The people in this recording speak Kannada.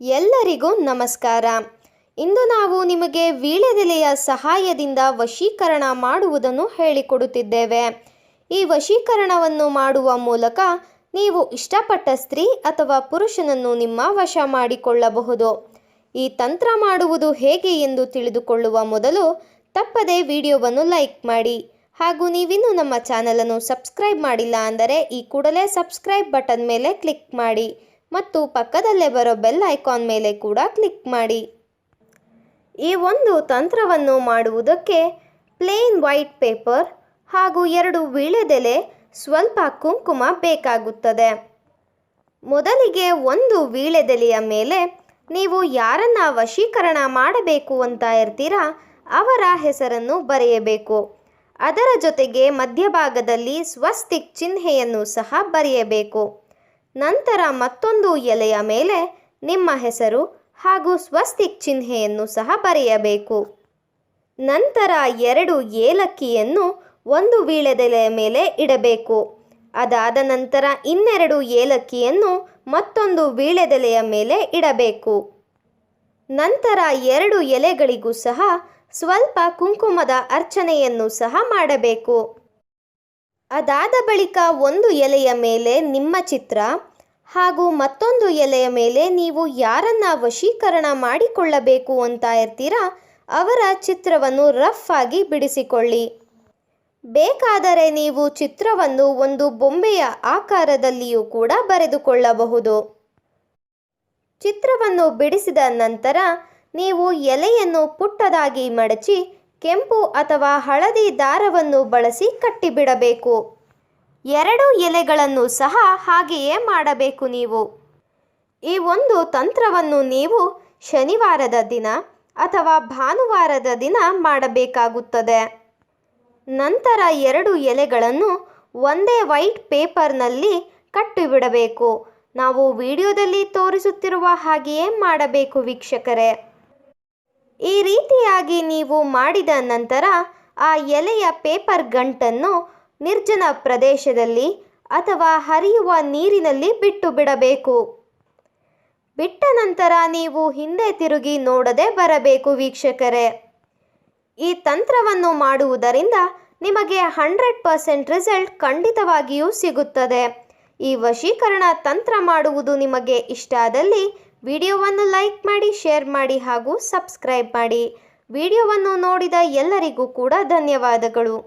ಎಲ್ಲರಿಗೂ ನಮಸ್ಕಾರ. ಇಂದು ನಾವು ನಿಮಗೆ ವೀಳ್ಯದೆಲೆಯ ಸಹಾಯದಿಂದ ವಶೀಕರಣ ಮಾಡುವುದನ್ನು ಹೇಳಿಕೊಡುತ್ತಿದ್ದೇವೆ. ಈ ವಶೀಕರಣವನ್ನು ಮಾಡುವ ಮೂಲಕ ನೀವು ಇಷ್ಟಪಟ್ಟ ಸ್ತ್ರೀ ಅಥವಾ ಪುರುಷನನ್ನು ನಿಮ್ಮ ವಶ ಮಾಡಿಕೊಳ್ಳಬಹುದು. ಈ ತಂತ್ರ ಮಾಡುವುದು ಹೇಗೆ ಎಂದು ತಿಳಿದುಕೊಳ್ಳುವ ಮೊದಲು ತಪ್ಪದೇ ವಿಡಿಯೋವನ್ನು ಲೈಕ್ ಮಾಡಿ. ಹಾಗೂ ನೀವಿನ್ನೂ ನಮ್ಮ ಚಾನಲನ್ನು ಸಬ್ಸ್ಕ್ರೈಬ್ ಮಾಡಿಲ್ಲ ಅಂದರೆ ಈ ಕೂಡಲೇ ಸಬ್ಸ್ಕ್ರೈಬ್ ಬಟನ್ ಮೇಲೆ ಕ್ಲಿಕ್ ಮಾಡಿ ಮತ್ತು ಪಕ್ಕದಲ್ಲೇ ಬರೋ ಬೆಲ್ ಐಕಾನ್ ಮೇಲೆ ಕೂಡ ಕ್ಲಿಕ್ ಮಾಡಿ. ಈ ಒಂದು ತಂತ್ರವನ್ನು ಮಾಡುವುದಕ್ಕೆ ಪ್ಲೇನ್ ವೈಟ್ ಪೇಪರ್ ಹಾಗೂ 2 ವೀಳ್ಯದೆಲೆ, ಸ್ವಲ್ಪ ಕುಂಕುಮ ಬೇಕಾಗುತ್ತದೆ. ಮೊದಲಿಗೆ 1 ವೀಳ್ಯದೆಲೆಯ ಮೇಲೆ ನೀವು ಯಾರನ್ನ ವಶೀಕರಣ ಮಾಡಬೇಕು ಅಂತ ಇರ್ತೀರಾ ಅವರ ಹೆಸರನ್ನು ಬರೆಯಬೇಕು. ಅದರ ಜೊತೆಗೆ ಮಧ್ಯಭಾಗದಲ್ಲಿ ಸ್ವಸ್ತಿಕ್ ಚಿಹ್ನೆಯನ್ನು ಸಹ ಬರೆಯಬೇಕು. ನಂತರ ಮತ್ತೊಂದು ಎಲೆಯ ಮೇಲೆ ನಿಮ್ಮ ಹೆಸರು ಹಾಗೂ ಸ್ವಸ್ತಿಕ್ ಚಿಹ್ನೆಯನ್ನು ಸಹ ಬರೆಯಬೇಕು. ನಂತರ 2 ಏಲಕ್ಕಿಯನ್ನು 1 ವೀಳ್ಯದೆಲೆಯ ಮೇಲೆ ಇಡಬೇಕು. ಅದಾದ ನಂತರ ಇನ್ನೆರಡು ಏಲಕ್ಕಿಯನ್ನು ಮತ್ತೊಂದು ವೀಳ್ಯದೆಲೆಯ ಮೇಲೆ ಇಡಬೇಕು. ನಂತರ 2 ಎಲೆಗಳಿಗೂ ಸಹ ಸ್ವಲ್ಪ ಕುಂಕುಮದ ಅರ್ಚನೆಯನ್ನು ಸಹ ಮಾಡಬೇಕು. ಅದಾದ ಬಳಿಕ 1 ಎಲೆಯ ಮೇಲೆ ನಿಮ್ಮ ಚಿತ್ರ ಹಾಗೂ ಮತ್ತೊಂದು ಎಲೆಯ ಮೇಲೆ ನೀವು ಯಾರನ್ನ ವಶೀಕರಣ ಮಾಡಿಕೊಳ್ಳಬೇಕು ಅಂತ ಇರ್ತೀರಾ ಅವರ ಚಿತ್ರವನ್ನು ರಫ್ ಆಗಿ ಬಿಡಿಸಿಕೊಳ್ಳಿ. ಬೇಕಾದರೆ ನೀವು ಚಿತ್ರವನ್ನು ಒಂದು ಬೊಂಬೆಯ ಆಕಾರದಲ್ಲಿಯೂ ಕೂಡ ಬರೆದುಕೊಳ್ಳಬಹುದು. ಚಿತ್ರವನ್ನು ಬಿಡಿಸಿದ ನಂತರ ನೀವು ಎಲೆಯನ್ನು ಪುಟ್ಟದಾಗಿ ಮಡಚಿ ಕೆಂಪು ಅಥವಾ ಹಳದಿ ದಾರವನ್ನು ಬಳಸಿ ಕಟ್ಟಿಬಿಡಬೇಕು. 2 ಎಲೆಗಳನ್ನು ಸಹ ಹಾಗೆಯೇ ಮಾಡಬೇಕು. ನೀವು ಈ ಒಂದು ತಂತ್ರವನ್ನು ನೀವು ಶನಿವಾರದ ದಿನ ಅಥವಾ ಭಾನುವಾರದ ದಿನ ಮಾಡಬೇಕಾಗುತ್ತದೆ. ನಂತರ 2 ಎಲೆಗಳನ್ನು ಒಂದೇ ವೈಟ್ ಪೇಪರ್ನಲ್ಲಿ ಕಟ್ಟಿಬಿಡಬೇಕು. ನಾವು ವಿಡಿಯೋದಲ್ಲಿ ತೋರಿಸುತ್ತಿರುವ ಹಾಗೆಯೇ ಮಾಡಬೇಕು ವೀಕ್ಷಕರೇ. ಈ ರೀತಿಯಾಗಿ ನೀವು ಮಾಡಿದ ನಂತರ ಆ ಎಲೆಯ ಪೇಪರ್ ಗಂಟನ್ನು ನಿರ್ಜನ ಪ್ರದೇಶದಲ್ಲಿ ಅಥವಾ ಹರಿಯುವ ನೀರಿನಲ್ಲಿ ಬಿಟ್ಟು ಬಿಡಬೇಕು. ಬಿಟ್ಟ ನಂತರ ನೀವು ಹಿಂದೆ ತಿರುಗಿ ನೋಡದೆ ಬರಬೇಕು ವೀಕ್ಷಕರೇ. ಈ ತಂತ್ರವನ್ನು ಮಾಡುವುದರಿಂದ ನಿಮಗೆ 100% ರಿಸಲ್ಟ್ ಖಂಡಿತವಾಗಿಯೂ ಸಿಗುತ್ತದೆ. ಈ ವಶೀಕರಣ ತಂತ್ರ ಮಾಡುವುದು ನಿಮಗೆ ಇಷ್ಟ ಆದಲ್ಲಿ ವಿಡಿಯೋವನ್ನು ಲೈಕ್ ಮಾಡಿ, ಶೇರ್ ಮಾಡಿ ಹಾಗೂ ಸಬ್ಸ್ಕ್ರೈಬ್ ಮಾಡಿ. ವಿಡಿಯೋವನ್ನು ನೋಡಿದ ಎಲ್ಲರಿಗೂ ಕೂಡ ಧನ್ಯವಾದಗಳು.